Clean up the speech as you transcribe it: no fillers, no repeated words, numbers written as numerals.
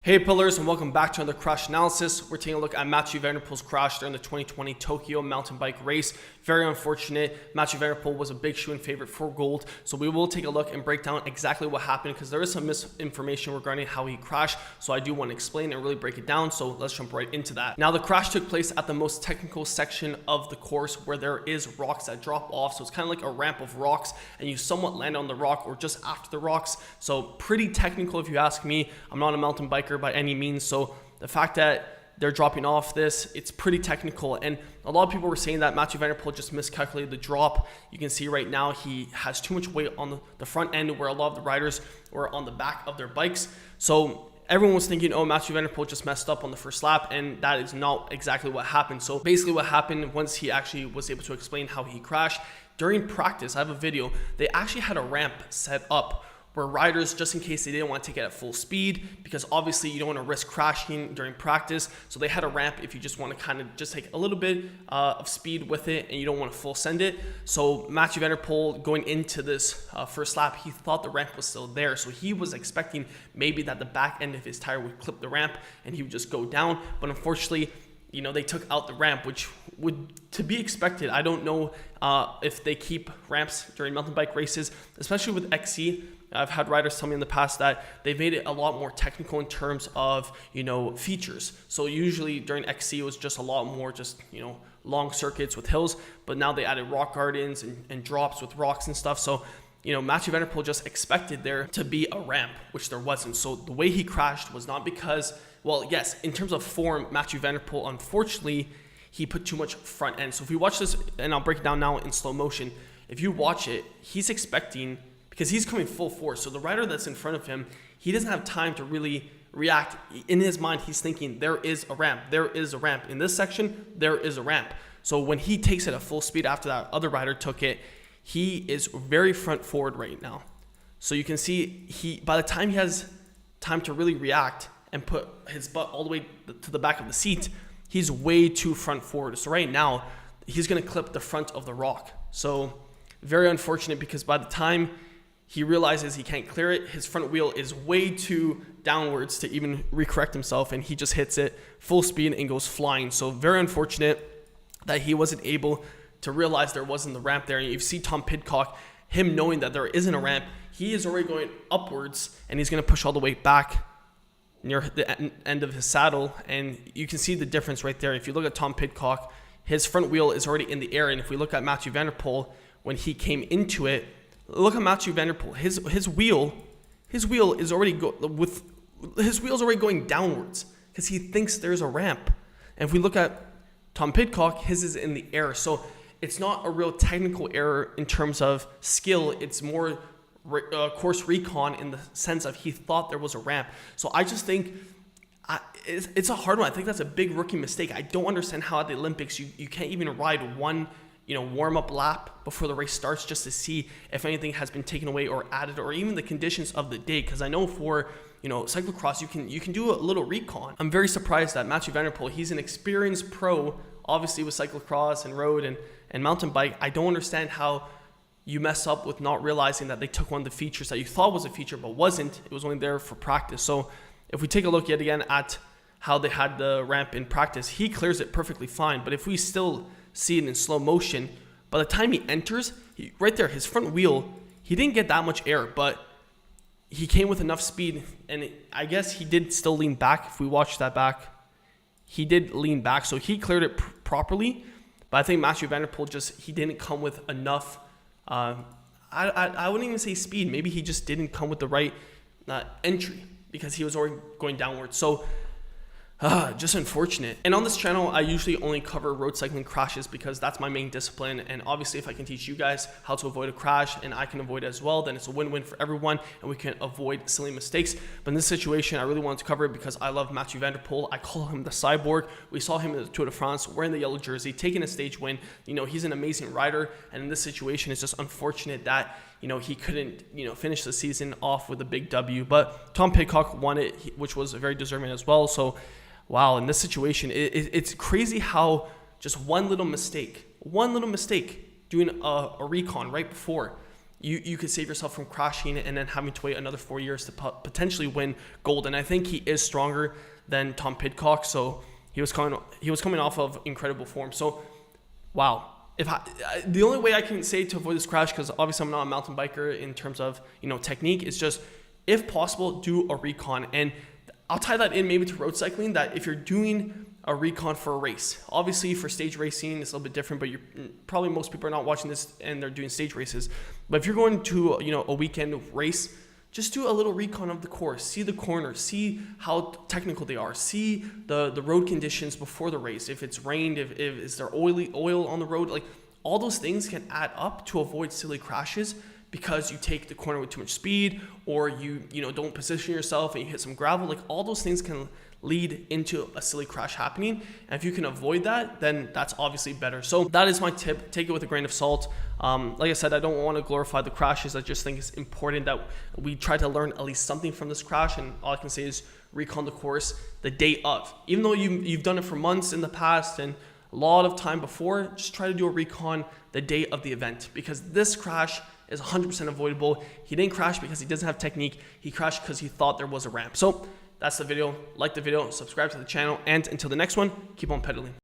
Hey pillars, and welcome back to another crash analysis. We're taking a look at Mathieu van der Poel's crash during the 2020 Tokyo mountain bike race. Very unfortunate. Mathieu van der Poel was a big shoe-in favorite for gold. So we will take a look and break down exactly what happened because there is some misinformation regarding how he crashed. So I do want to explain and really break it down. So let's jump right into that. Now the crash took place at the most technical section of the course where there is rocks that drop off. So it's kind of like a ramp of rocks and you somewhat land on the rock or just after the rocks. So pretty technical if you ask me. I'm not a mountain biker by any means, so the fact that they're dropping off this, it's pretty technical. And a lot of people were saying that Mathieu van der Poel just miscalculated the drop. You can see right now he has too much weight on the front end where a lot of the riders were on the back of their bikes. So everyone was thinking, oh, Mathieu van der Poel just messed up on the first lap, and that is not exactly what happened. So basically what happened once he actually was able to explain how he crashed, during practice, I have a video, they actually had a ramp set up where riders, just in case they didn't want to take it at full speed, because obviously you don't want to risk crashing during practice. So they had a ramp if you just want to kind of just take a little bit of speed with it and you don't want to full send it. So Mathieu van der Poel going into this first lap, he thought the ramp was still there. So he was expecting maybe that the back end of his tire would clip the ramp and he would just go down. But unfortunately, you know, they took out the ramp, which would to be expected. I don't know if they keep ramps during mountain bike races, especially with XC. I've had riders tell me in the past that they've made it a lot more technical in terms of, you know, features. So usually during XC it was just a lot more just, you know, long circuits with hills, but now they added rock gardens and drops with rocks and stuff. So, you know, Mathieu van der Poel just expected there to be a ramp, which there wasn't. So the way he crashed was not because, well, yes, in terms of form, Mathieu van der Poel, unfortunately, he put too much front end. So if we watch this, and I'll break it down now in slow motion, if you watch it, he's expecting, because he's coming full force. So the rider that's in front of him, he doesn't have time to really react. In his mind, he's thinking, there is a ramp. There is a ramp. In this section, there is a ramp. So when he takes it at full speed after that other rider took it, he is very front forward right now. So you can see by the time he has time to really react and put his butt all the way to the back of the seat, he's way too front forward. So right now, he's going to clip the front of the rock. So very unfortunate because by the time he realizes he can't clear it, his front wheel is way too downwards to even recorrect himself, and he just hits it full speed and goes flying. So very unfortunate that he wasn't able to realize there wasn't the ramp there. And you see Tom Pidcock, him knowing that there isn't a ramp, he is already going upwards, and he's going to push all the way back near the end of his saddle. And you can see the difference right there. If you look at Tom Pidcock, his front wheel is already in the air. And if we look at Mathieu van der Poel, when he came into it, look at Mathieu van der Poel. His wheel is already going downwards because he thinks there's a ramp. And if we look at Tom Pidcock, his is in the air. So it's not a real technical error in terms of skill. It's more course recon in the sense of he thought there was a ramp. So I just think it's a hard one. I think that's a big rookie mistake. I don't understand how at the Olympics you can't even ride one, you know, warm-up lap before the race starts just to see if anything has been taken away or added, or even the conditions of the day. Because I know for, you know, cyclocross, you can do a little recon. I'm very surprised that Mathieu van der Poel, he's an experienced pro, obviously with cyclocross and road and mountain bike. I don't understand how you mess up with not realizing that they took one of the features that you thought was a feature but wasn't. It was only there for practice. So if we take a look yet again at how they had the ramp in practice, he clears it perfectly fine. But if we still see it in slow motion, by the time he enters, right there, his front wheel, he didn't get that much air, but he came with enough speed, and I guess he did still lean back. If we watch that back, he did lean back, so he cleared it properly. But I think Mathieu van der Poel he didn't come with enough, I wouldn't even say speed. Maybe he just didn't come with the right entry because he was already going downwards. So just unfortunate. And on this channel, I usually only cover road cycling crashes because that's my main discipline. And obviously, if I can teach you guys how to avoid a crash and I can avoid it as well, then it's a win-win for everyone and we can avoid silly mistakes. But in this situation, I really wanted to cover it because I love Mathieu van der Poel. I call him the cyborg. We saw him in the Tour de France wearing the yellow jersey, taking a stage win. You know, he's an amazing rider. And in this situation, it's just unfortunate that, you know, he couldn't, you know, finish the season off with a big W. But Tom Pidcock won it, which was very deserving as well. So wow, in this situation, it's crazy how just one little mistake doing a recon right before you could save yourself from crashing and then having to wait another 4 years to potentially win gold. And I think he is stronger than Tom Pidcock, so he was coming off of incredible form. So, wow. The only way I can say to avoid this crash, because obviously I'm not a mountain biker in terms of technique, is just, if possible, do a recon. And I'll tie that in maybe to road cycling, that if you're doing a recon for a race, obviously for stage racing it's a little bit different, but probably most people are not watching this and they're doing stage races. But if you're going to a weekend race, just do a little recon of the course, see the corners, see how technical they are, see the road conditions before the race, if it's rained, if is there oil on the road. Like, all those things can add up to avoid silly crashes, because you take the corner with too much speed, or you don't position yourself and you hit some gravel. Like, all those things can lead into a silly crash happening, and if you can avoid that, then that's obviously better. So that is my tip. Take it with a grain of salt. Like I said, I don't want to glorify the crashes. I just think it's important that we try to learn at least something from this crash, and all I can say is recon the course the day of. Even though you've done it for months in the past and a lot of time before, just try to do a recon the day of the event, because this crash is 100% avoidable. He didn't crash because he doesn't have technique. He crashed because he thought there was a ramp. So that's the video. Like the video, subscribe to the channel, and until the next one, keep on pedaling.